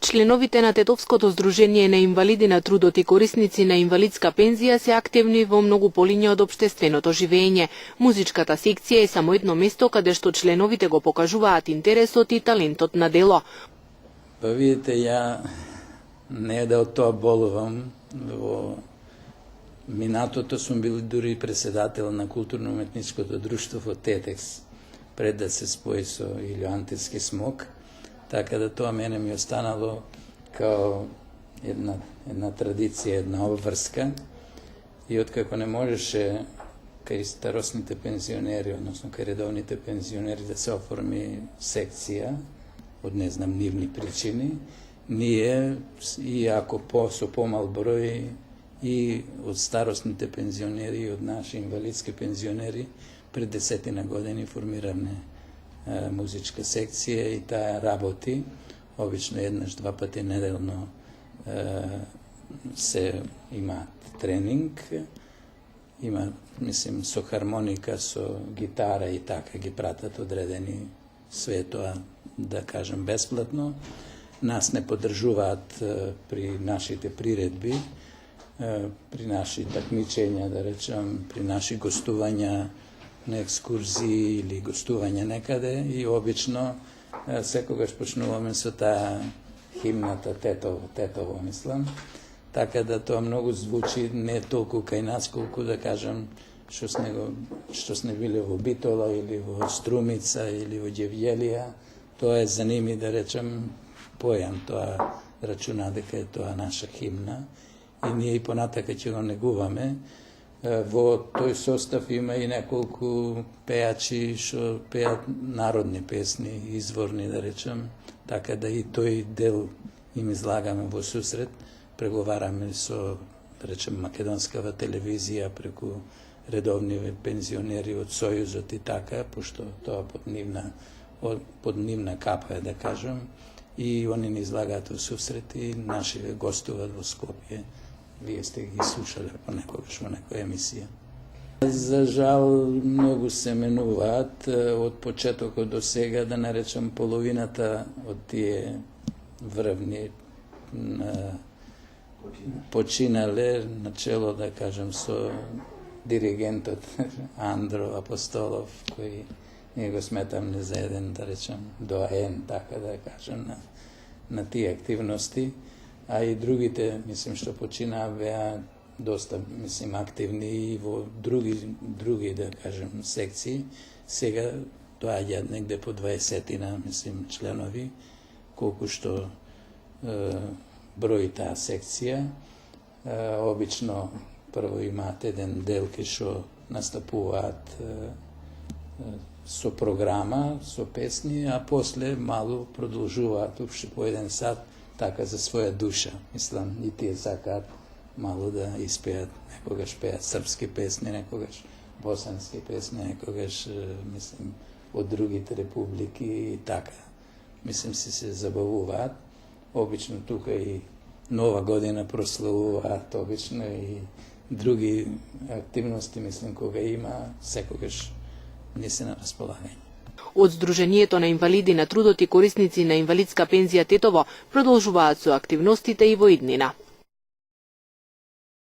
Членовите на Тетовското здружение на инвалиди на трудот и корисници на инвалидска пензија се активни во многу полиња од општественото живење. Музичката секција е само едно место каде што членовите го покажуваат интересот и талентот на дело. Па видите, ја не е да од тоа болувам. Во минатото сум бил дури председател на културно-уметничкото друштво во Тетекс, пред да се спои со Илиоантиски смок. Така да тоа мене ми останало као една традиција, една обврска. И откако не можеше кај старосните пензионери, односно кај редовните пензионери да се оформи секција, од не знам нивни причини, ние, и ако со помал број, и од старосните пензионери, и од наши инвалидски пензионери, пред 10 години формираме музичка секција и таа работи, обично еднаш-два пати неделно се има тренинг, има, мислим, со хармоника, со гитара и така ги пратат одредени, све тоа, да кажем, бесплатно. Нас не поддржуваат при нашите приредби, при наши такмичења, да речем, при наши гостувања на екскурзии или гостување некаде, и обично секогаш почнуваме со таа химната Тетово, мислам. Така да тоа многу звучи не толку кај нас, колку да кажем што сме били во Битола или во Струмица или во Ѓевјелија. Тоа е за ними, да речем, појам, тоа рачуна дека е тоа наша химна и ние и понатака ќе го негуваме. Во тој состав има и неколку пеачи што пеат народни песни, изворни, да речем, така да и тој дел им излагаме во сусрет. Преговараме со, да речем, македонскава телевизија преку редовни пензионери од Сојузот и така, пошто тоа под нивна капа е, да кажем, и они не излагаат во сусрет и наши гостуват во Скопје. Вие сте ги слушале понекогаш во некоја емисија. За жал, многу се менуваат од почетокот до сега, да наречам половината од тие врвни починале, начело, да кажем, со диригентот Андро Апостолов, кој ние го сметам за еден, да речем, доаен, така да кажем, на тие активности. А и другите, мислим, што починаа, беа доста, мислим, активни и во други, да кажем, секции. Сега доаѓаат негде по 20-тина, мислим, членови, колку што брои таа секција. Обично прво имаат еден дел кај што настапуваат со програма, со песни, а после малу продолжуваат упште по еден сат, така за своја душа. Мислам, и тие сакаат малу да испеат, некогаш пеат српски песни, некогаш босански песни, некогаш, мислим, од другите републики и така. Мислим, се забавуваат. Обично тука и Нова година прославуваат, обично и други активности, мислим, кога има, секогаш не се на располагање. Од Здруженијето на инвалиди на трудот и корисници на инвалидска пензија Тетово продолжуваат со активностите и во иднина.